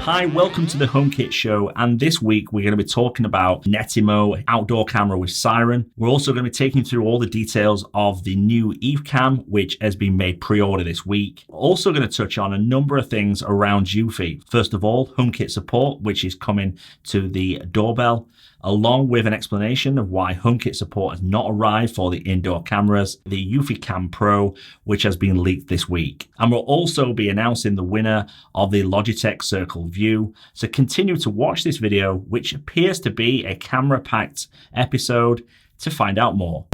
Hi, welcome to the HomeKit show, and this week we're going to be talking about Netatmo outdoor camera with Siren. We're also going to be taking through all the details of the new EufyCam, which has been made pre-order this week. We're also going to touch on a number of things around Eufy. First of all, HomeKit support, which is coming to the doorbell, along with an explanation of why HomeKit support has not arrived for the indoor cameras, the EufyCam Pro, which has been leaked this week. And we'll also be announcing the winner of the Logitech Circle View. So continue to watch this video, which appears to be a camera-packed episode, to find out more.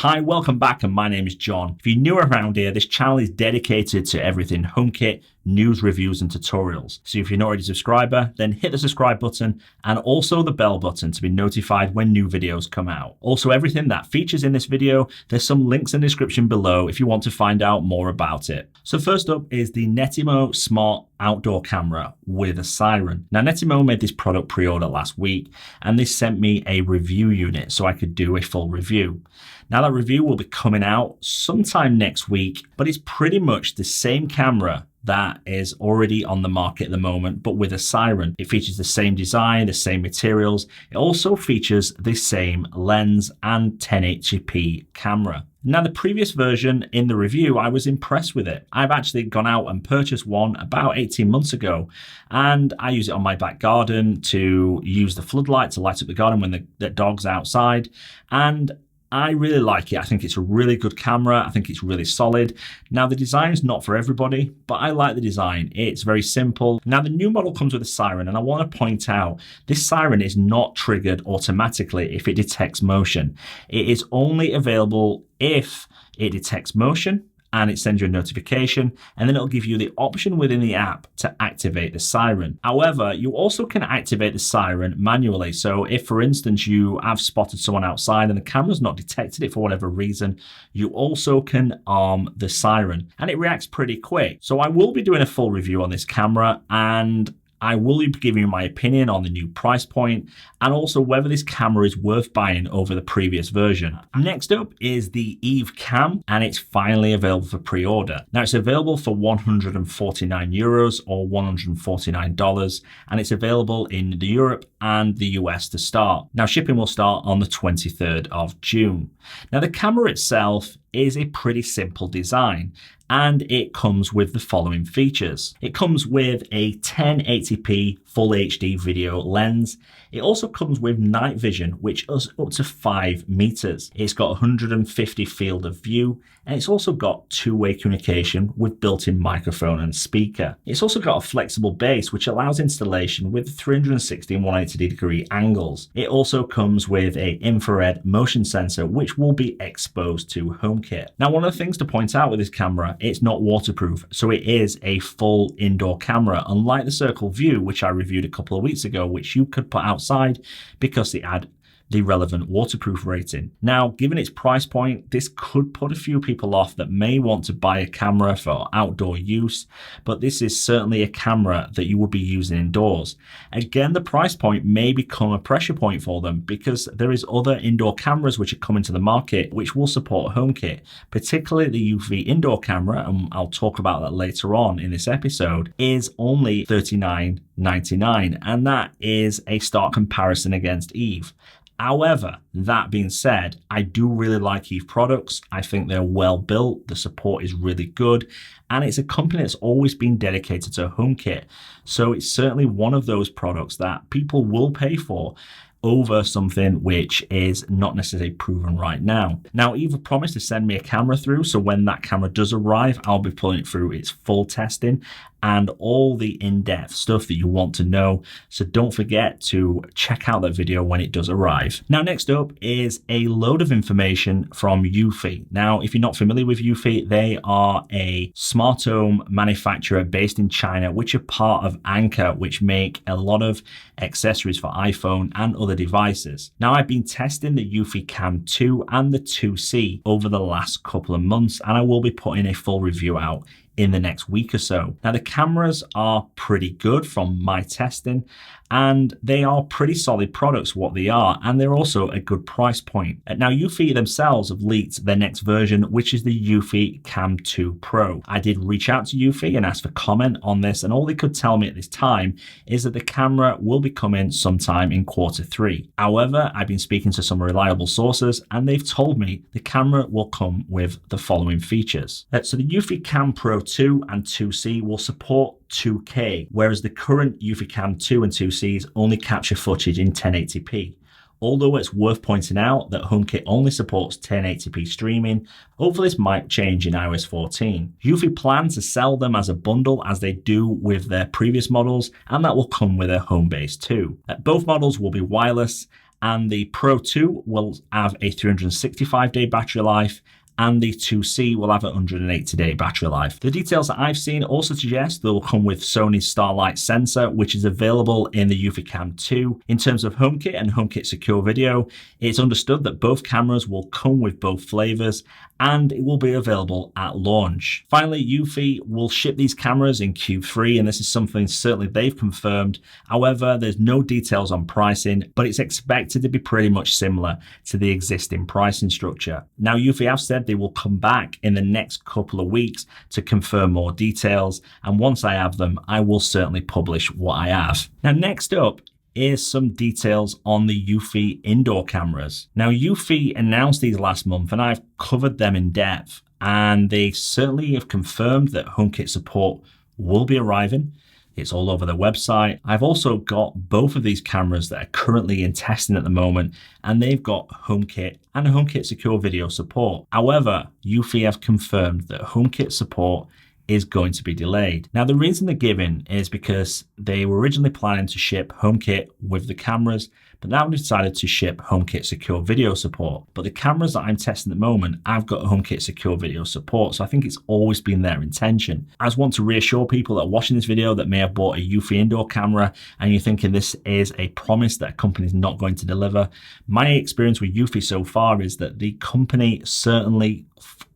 Hi, welcome back, and my name is John. If you're new around here, this channel is dedicated to everything HomeKit, news, reviews, and tutorials. So if you're not already a subscriber, then hit the subscribe button and also the bell button to be notified when new videos come out. Also, everything that features in this video, there's some links in the description below if you want to find out more about it. So first up is the Netatmo Smart Outdoor Camera with a Siren. Now, Netatmo made this product pre-order last week, and they sent me a review unit so I could do a full review. Now, that review will be coming out sometime next week, but it's pretty much the same camera that is already on the market at the moment, but with a Siren. It features the same design, the same materials. It also features the same lens and 1080p camera. Now, the previous version in the review, I was impressed with it. I've actually gone out and purchased one about 18 months ago, and I use it on my back garden to use the floodlight to light up the garden when the dog's outside. And I really like it. I think it's a really good camera. I think it's really solid. Now, the design is not for everybody, but I like the design. It's very simple. Now, the new model comes with a Siren, and I want to point out this Siren is not triggered automatically if it detects motion. It is only available if it detects motion, and it sends you a notification, and then it'll give you the option within the app to activate the Siren. However, you also can activate the Siren manually. So if, for instance, you have spotted someone outside and the camera's not detected it for whatever reason, you also can arm the Siren, and it reacts pretty quick. So I will be doing a full review on this camera, and I will be giving you my opinion on the new price point and also whether this camera is worth buying over the previous version. Next up is the EufyCam, and it's finally available for pre-order. Now, it's available for €149 or $149, and it's available in Europe and the US to start. Now, shipping will start on the 23rd of June. Now, the camera itself is a pretty simple design, and it comes with the following features. It comes with a 1080p full HD video lens. It also comes with night vision, which is up to 5 meters. It's got 150 field of view, and it's also got two-way communication with built-in microphone and speaker. It's also got a flexible base, which allows installation with 360 and 180 degree angles. It also comes with an infrared motion sensor, which will be exposed to HomeKit. Now, one of the things to point out with this camera, it's not waterproof, so it is a full indoor camera, unlike the Circle View, which I reviewed a couple of weeks ago, which you could put outside because it had the relevant waterproof rating. Now, given its price point, this could put a few people off that may want to buy a camera for outdoor use, but this is certainly a camera that you would be using indoors. Again, the price point may become a pressure point for them because there is other indoor cameras which are coming to the market which will support HomeKit, particularly the Eufy indoor camera, and I'll talk about that later on in this episode, is only $39.99, and that is a stark comparison against Eve. However, that being said, I do really like Eve products. I think they're well built, the support is really good, and it's a company that's always been dedicated to HomeKit. So it's certainly one of those products that people will pay for over something which is not necessarily proven right now. Now, Eve promised to send me a camera through, so when that camera does arrive, I'll be putting it through its full testing and all the in-depth stuff that you want to know. So don't forget to check out that video when it does arrive. Now, next up is a load of information from Eufy. Now, if you're not familiar with Eufy, they are a smart home manufacturer based in China, which are part of Anker, which make a lot of accessories for iPhone and other devices. Now, I've been testing the EufyCam 2 and the 2C over the last couple of months, and I will be putting a full review out in the next week or so. Now, the cameras are pretty good from my testing, and they are pretty solid products, what they are, and they're also a good price point. Now, Eufy themselves have leaked their next version, which is the EufyCam 2 Pro. I did reach out to Eufy and ask for comment on this, and all they could tell me at this time is that the camera will be coming sometime in Q3. However, I've been speaking to some reliable sources, and they've told me the camera will come with the following features. So the EufyCam Pro 2 and 2C will support 2K, whereas the current EufyCam 2 and 2Cs only capture footage in 1080p. Although it's worth pointing out that HomeKit only supports 1080p streaming, hopefully this might change in iOS 14. Eufy plans to sell them as a bundle as they do with their previous models, and that will come with a home base too. Both models will be wireless, and the Pro 2 will have a 365-day battery life, and the 2C will have a 180-day battery life. The details that I've seen also suggest they will come with Sony's Starlight sensor, which is available in the EufyCam 2. In terms of HomeKit and HomeKit Secure Video, it's understood that both cameras will come with both flavors, and it will be available at launch. Finally, Eufy will ship these cameras in Q3, and this is something certainly they've confirmed. However, there's no details on pricing, but it's expected to be pretty much similar to the existing pricing structure. Now, Eufy have said they will come back in the next couple of weeks to confirm more details, and once I have them, I will certainly publish what I have. Now, next up is some details on the Eufy indoor cameras. Now, Eufy announced these last month, and I've covered them in depth, and they certainly have confirmed that HomeKit support will be arriving. It's all over their website. I've also got both of these cameras that are currently in testing at the moment, and they've got HomeKit and HomeKit Secure Video support. However, Eufy have confirmed that HomeKit support is going to be delayed. Now, the reason they're giving is because they were originally planning to ship HomeKit with the cameras, but now we've decided to ship HomeKit Secure Video support. But the cameras that I'm testing at the moment, I've got HomeKit Secure Video support, so I think it's always been their intention. I just want to reassure people that are watching this video that may have bought a Eufy indoor camera and you're thinking this is a promise that a company is not going to deliver. My experience with Eufy so far is that the company certainly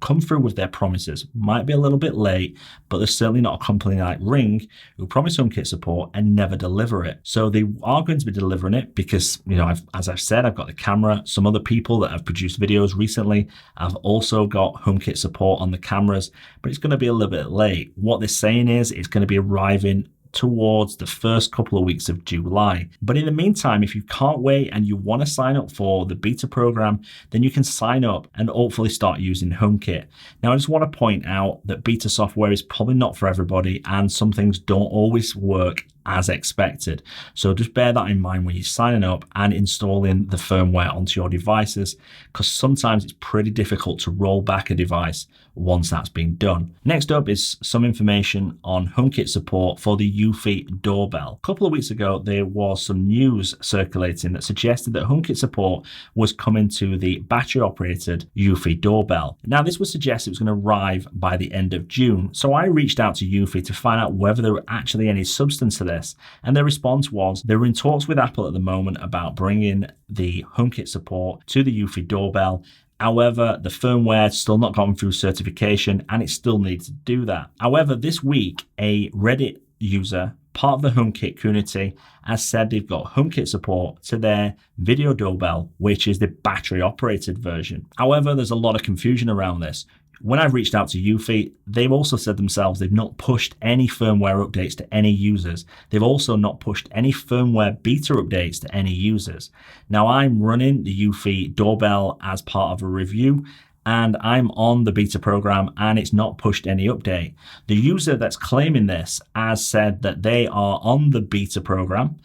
come through with their promises. Might be a little bit late, but there's certainly not a company like Ring who promise HomeKit support and never deliver it. So they are going to be delivering it because, you know, as I've said, I've got the camera. Some other people that have produced videos recently have also got HomeKit support on the cameras, but it's going to be a little bit late. What they're saying is it's going to be arriving towards the first couple of weeks of July. But in the meantime, if you can't wait and you want to sign up for the beta program, then you can sign up and hopefully start using HomeKit. Now, I just want to point out that beta software is probably not for everybody, and some things don't always work as expected. So just bear that in mind when you're signing up and installing the firmware onto your devices, because sometimes it's pretty difficult to roll back a device once that's been done. Next up is some information on HomeKit support for the Eufy doorbell. A couple of weeks ago, there was some news circulating that suggested that HomeKit support was coming to the battery-operated Eufy doorbell. Now, this would suggest it was going to arrive by the end of June. So I reached out to Eufy to find out whether there were actually any substance to this, and their response was they were in talks with Apple at the moment about bringing the HomeKit support to the Eufy doorbell. However, the firmware still not gone through certification, and it still needs to do that. However, this week, a Reddit user, part of the HomeKit community, has said they've got HomeKit support to their video doorbell, which is the battery-operated version. However, there's a lot of confusion around this. When I've reached out to Eufy, they've also said themselves they've not pushed any firmware updates to any users. They've also not pushed any firmware beta updates to any users. Now, I'm running the Eufy doorbell as part of a review, and I'm on the beta program, and it's not pushed any update. The user that's claiming this has said that they are on the beta program,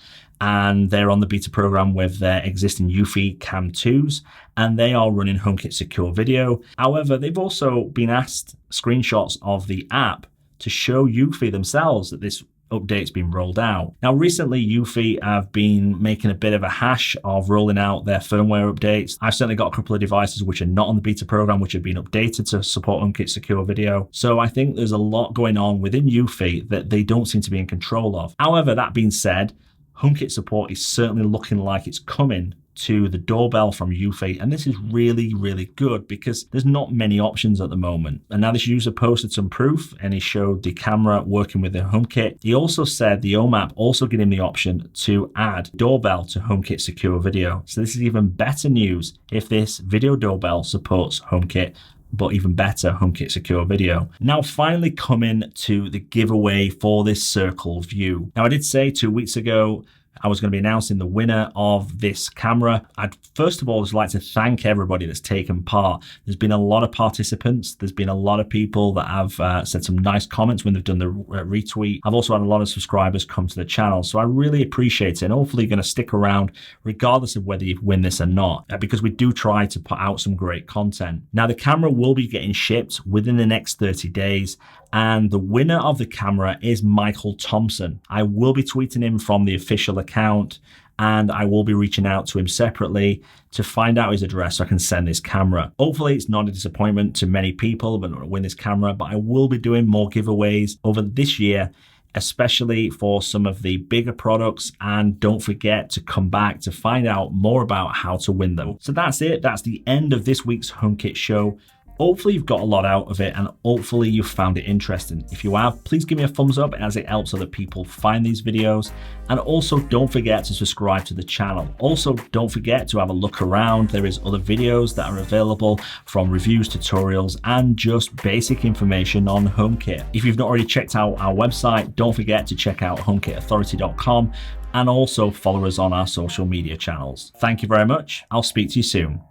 and they're on the beta program with their existing EufyCam 2s, and they are running HomeKit Secure Video. However, they've also been asked screenshots of the app to show Eufy themselves that this update's been rolled out. Now, recently, Eufy have been making a bit of a hash of rolling out their firmware updates. I've certainly got a couple of devices which are not on the beta program, which have been updated to support HomeKit Secure Video. So I think there's a lot going on within Eufy that they don't seem to be in control of. However, that being said, HomeKit support is certainly looking like it's coming to the doorbell from Eufy, and this is really, really good because there's not many options at the moment. And now this user posted some proof and he showed the camera working with the HomeKit. He also said the OMAP also gave him the option to add doorbell to HomeKit secure video. So this is even better news if this video doorbell supports HomeKit, but even better, HomeKit secure video. Now finally coming to the giveaway for this circle view. Now I did say 2 weeks ago I was going to be announcing the winner of this camera. I'd first of all just like to thank everybody that's taken part. There's been a lot of participants. There's been a lot of people that have said some nice comments when they've done the retweet. I've also had a lot of subscribers come to the channel. So I really appreciate it, and hopefully you're going to stick around regardless of whether you win this or not, because we do try to put out some great content. Now the camera will be getting shipped within the next 30 days. And the winner of the camera is Michael Thompson. I will be tweeting him from the official account, and I will be reaching out to him separately to find out his address so I can send this camera. Hopefully it's not a disappointment to many people that win this camera, but I will be doing more giveaways over this year, especially for some of the bigger products. And don't forget to come back to find out more about how to win them. So that's it. That's the end of this week's HomeKit show. Hopefully you've got a lot out of it, and hopefully you've found it interesting. If you have, please give me a thumbs up as it helps other people find these videos. And also don't forget to subscribe to the channel. Also don't forget to have a look around. There is other videos that are available, from reviews, tutorials, and just basic information on HomeKit. If you've not already checked out our website, don't forget to check out homekitauthority.com and also follow us on our social media channels. Thank you very much. I'll speak to you soon.